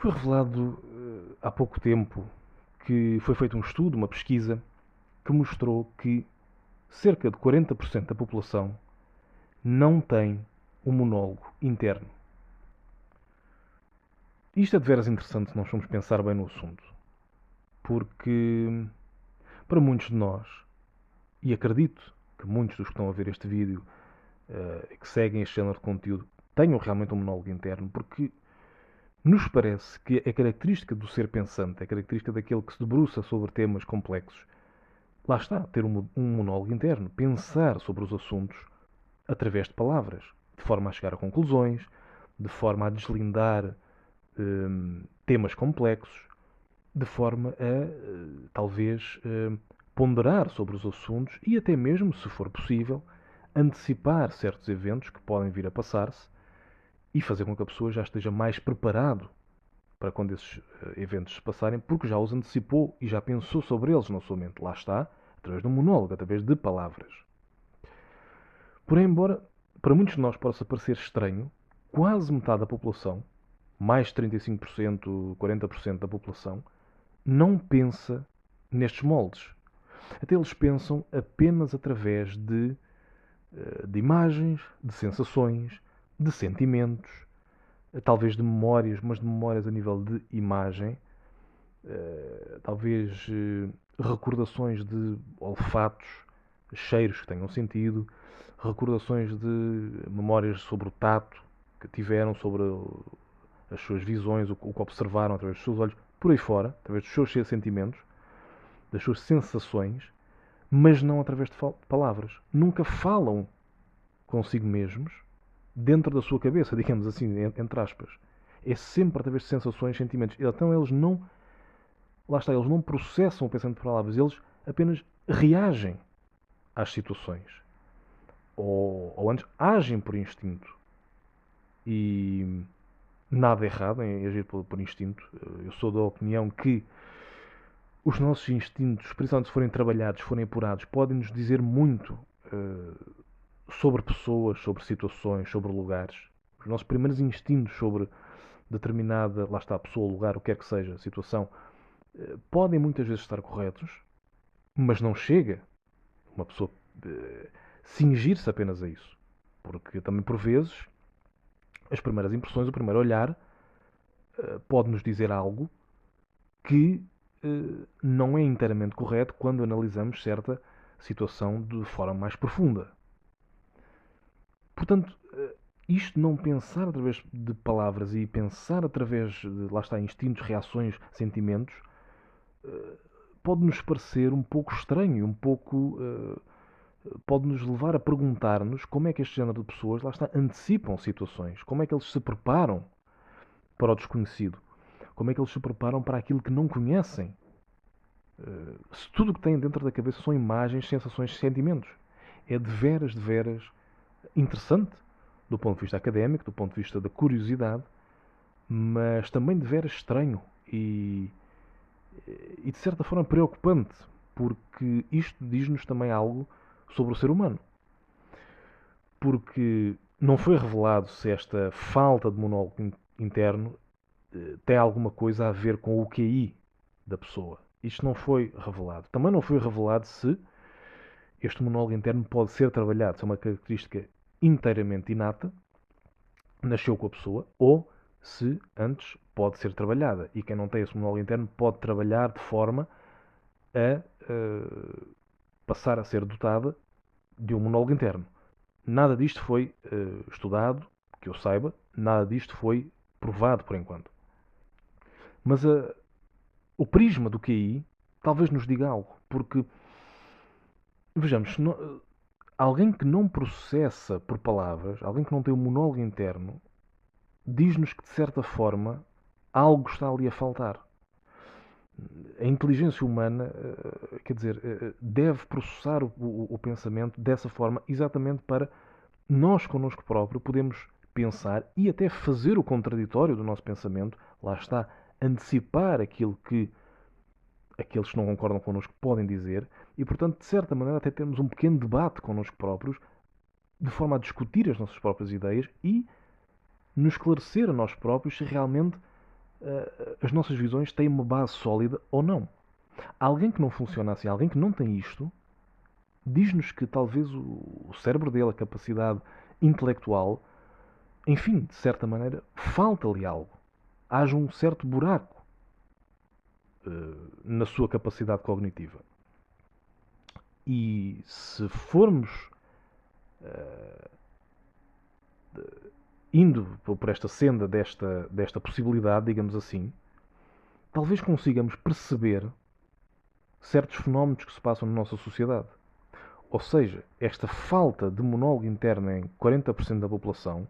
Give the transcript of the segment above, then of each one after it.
Foi revelado há pouco tempo que foi feito um estudo, uma pesquisa, que mostrou que cerca de 40% da população não tem um monólogo interno. Isto é de veras interessante se nós formos pensar bem no assunto, porque para muitos de nós, e acredito que muitos dos que estão a ver este vídeo que seguem este género de conteúdo tenham realmente um monólogo interno, porque nos parece que a característica do ser pensante, a característica daquele que se debruça sobre temas complexos, lá está, ter um monólogo interno, pensar sobre os assuntos através de palavras, de forma a chegar a conclusões, de forma a deslindar temas complexos, de forma a talvez ponderar sobre os assuntos e até mesmo, se for possível, antecipar certos eventos que podem vir a passar-se e fazer com que a pessoa já esteja mais preparado para quando esses eventos se passarem, porque já os antecipou e já pensou sobre eles na sua mente. Lá está, através de um monólogo, através de palavras. Porém, embora para muitos de nós possa parecer estranho, quase metade da população, mais 35%, 40% da população, não pensa nestes moldes. Até eles pensam apenas através de imagens, de sensações, de sentimentos, talvez de memórias, mas de memórias a nível de imagem, talvez recordações de olfatos, cheiros que tenham sentido, recordações de memórias sobre o tato que tiveram, sobre as suas visões, o que observaram através dos seus olhos, por aí fora, através dos seus sentimentos, das suas sensações, mas não através de palavras. Nunca falam consigo mesmos dentro da sua cabeça, digamos assim, entre aspas. É sempre através de sensações, sentimentos. Então eles não, lá está, eles não processam o pensamento de palavras, eles apenas reagem às situações. Ou antes, agem por instinto. E nada errado em agir por instinto. Eu sou da opinião que os nossos instintos, principalmente se forem trabalhados, se forem apurados, podem nos dizer muito sobre pessoas, sobre situações, sobre lugares. Os nossos primeiros instintos sobre determinada, lá está, pessoa, lugar, o que quer que seja, situação, podem muitas vezes estar corretos, mas não chega uma pessoa cingir-se apenas a isso. Porque também, por vezes, as primeiras impressões, o primeiro olhar, pode nos dizer algo que não é inteiramente correto quando analisamos certa situação de forma mais profunda. Portanto, isto não pensar através de palavras e pensar através de, lá está, instintos, reações, sentimentos, pode nos parecer um pouco estranho, um pouco pode nos levar a perguntar-nos como é que este género de pessoas, lá está, antecipam situações, como é que eles se preparam para o desconhecido, como é que eles se preparam para aquilo que não conhecem. Se tudo o que têm dentro da cabeça são imagens, sensações, sentimentos, é de veras interessante do ponto de vista académico, do ponto de vista da curiosidade, mas também de veras estranho e de certa forma preocupante, porque isto diz-nos também algo sobre o ser humano. Porque não foi revelado se esta falta de monólogo interno tem alguma coisa a ver com o QI da pessoa. Isto não foi revelado. Também não foi revelado se este monólogo interno pode ser trabalhado, se é uma característica inteiramente inata, nasceu com a pessoa, ou se antes pode ser trabalhada. E quem não tem esse monólogo interno pode trabalhar de forma a passar a ser dotada de um monólogo interno. Nada disto foi estudado, que eu saiba, nada disto foi provado por enquanto. Mas o prisma do QI talvez nos diga algo, porque, vejamos, alguém que não processa por palavras, alguém que não tem um monólogo interno, diz-nos que, de certa forma, algo está ali a faltar. A inteligência humana, quer dizer, deve processar o pensamento dessa forma, exatamente para nós, connosco próprio, podemos pensar e até fazer o contraditório do nosso pensamento, lá está, antecipar aquilo que aqueles que não concordam connosco podem dizer e, portanto, de certa maneira, até termos um pequeno debate connosco próprios, de forma a discutir as nossas próprias ideias e nos esclarecer a nós próprios se realmente as nossas visões têm uma base sólida ou não. Alguém que não funciona assim, alguém que não tem isto, diz-nos que talvez o cérebro dele, a capacidade intelectual, enfim, de certa maneira, falta-lhe algo. Haja um certo buraco na sua capacidade cognitiva. E se formos indo por esta senda desta possibilidade, digamos assim, talvez consigamos perceber certos fenómenos que se passam na nossa sociedade. Ou seja, esta falta de monólogo interno em 40% da população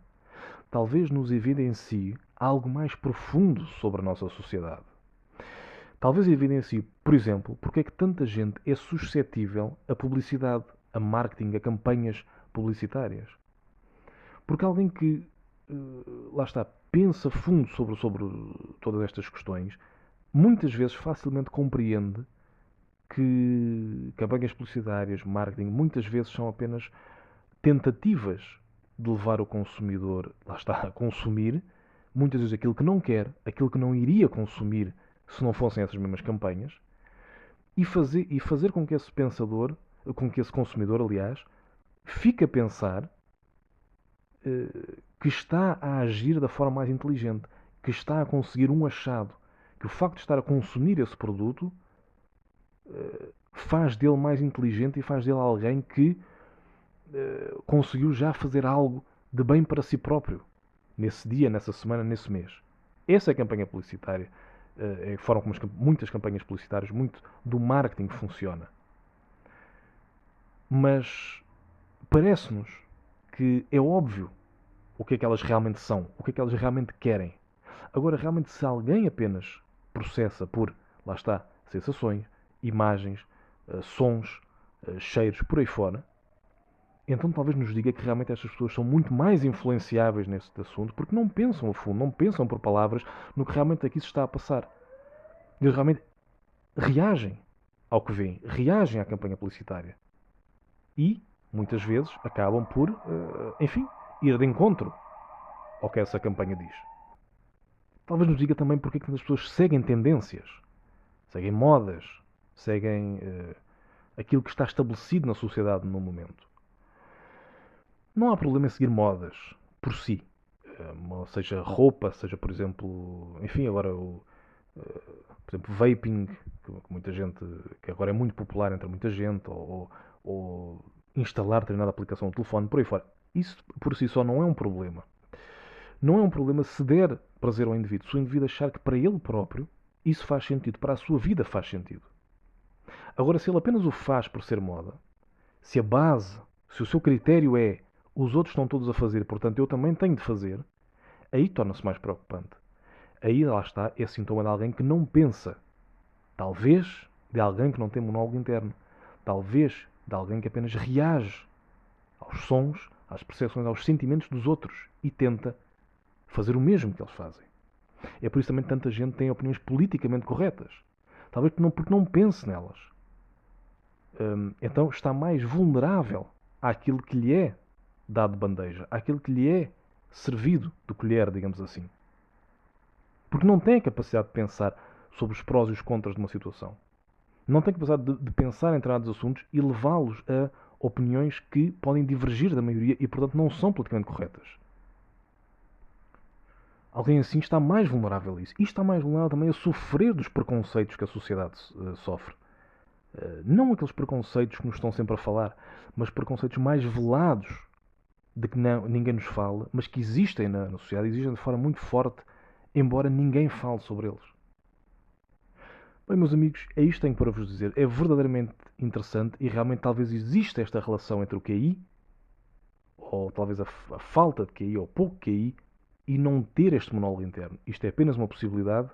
talvez nos evidencie algo mais profundo sobre a nossa sociedade. Talvez evidencie, por exemplo, porque é que tanta gente é suscetível a publicidade, a marketing, a campanhas publicitárias. Porque alguém que, lá está, pensa fundo sobre todas estas questões, muitas vezes facilmente compreende que campanhas publicitárias, marketing, muitas vezes são apenas tentativas de levar o consumidor, lá está, a consumir, muitas vezes aquilo que não quer, aquilo que não iria consumir se não fossem essas mesmas campanhas, e fazer com que esse pensador, com que esse consumidor, aliás, fique a pensar que está a agir da forma mais inteligente, que está a conseguir um achado, que o facto de estar a consumir esse produto faz dele mais inteligente e faz dele alguém que conseguiu já fazer algo de bem para si próprio, nesse dia, nessa semana, nesse mês. Essa é a campanha publicitária. É a forma como muitas campanhas publicitárias, muito do marketing funciona. Mas parece-nos que é óbvio o que é que elas realmente são, o que é que elas realmente querem. Agora, realmente, se alguém apenas processa por, lá está, sensações, imagens, sons, cheiros, por aí fora, então talvez nos diga que realmente estas pessoas são muito mais influenciáveis neste assunto porque não pensam a fundo, não pensam por palavras no que realmente aqui se está a passar. Eles realmente reagem ao que veem, reagem à campanha publicitária. E, muitas vezes, acabam por, enfim, ir de encontro ao que essa campanha diz. Talvez nos diga também porque é que as pessoas seguem tendências, seguem modas, seguem aquilo que está estabelecido na sociedade no momento. Não há problema em seguir modas por si. Seja roupa, seja, por exemplo, enfim, agora por exemplo, vaping, que muita gente, que agora é muito popular entre muita gente, ou instalar determinada aplicação no telefone, por aí fora. Isso por si só não é um problema. Não é um problema se der prazer ao indivíduo. Se o indivíduo achar que para ele próprio isso faz sentido, para a sua vida faz sentido. Agora, se ele apenas o faz por ser moda, se a base, se o seu critério é os outros estão todos a fazer, portanto eu também tenho de fazer, aí torna-se mais preocupante. Aí, lá está, é sintoma de alguém que não pensa. Talvez de alguém que não tem monólogo interno. Talvez de alguém que apenas reage aos sons, às percepções, aos sentimentos dos outros e tenta fazer o mesmo que eles fazem. É por isso também que tanta gente tem opiniões politicamente corretas. Talvez porque não pense nelas. Então está mais vulnerável àquilo que lhe é dado de bandeja, àquilo que lhe é servido de colher, digamos assim. Porque não tem a capacidade de pensar sobre os prós e os contras de uma situação. Não tem a capacidade de pensar em determinados assuntos e levá-los a opiniões que podem divergir da maioria e, portanto, não são politicamente corretas. Alguém assim está mais vulnerável a isso. E está mais vulnerável também a sofrer dos preconceitos que a sociedade sofre. Não aqueles preconceitos que nos estão sempre a falar, mas preconceitos mais velados de que ninguém nos fala, mas que existem na sociedade, existem de forma muito forte, embora ninguém fale sobre eles. Bem, meus amigos, é isto que tenho para vos dizer. É verdadeiramente interessante e realmente talvez exista esta relação entre o QI, ou talvez a falta de QI, ou pouco QI, e não ter este monólogo interno. Isto é apenas uma possibilidade,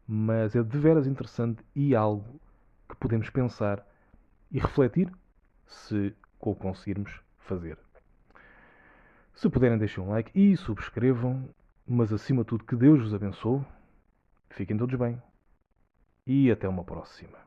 mas é de veras interessante e algo que podemos pensar e refletir se o conseguirmos fazer. Se puderem, deixem um like e subscrevam, mas acima de tudo que Deus vos abençoe. Fiquem todos bem e até uma próxima.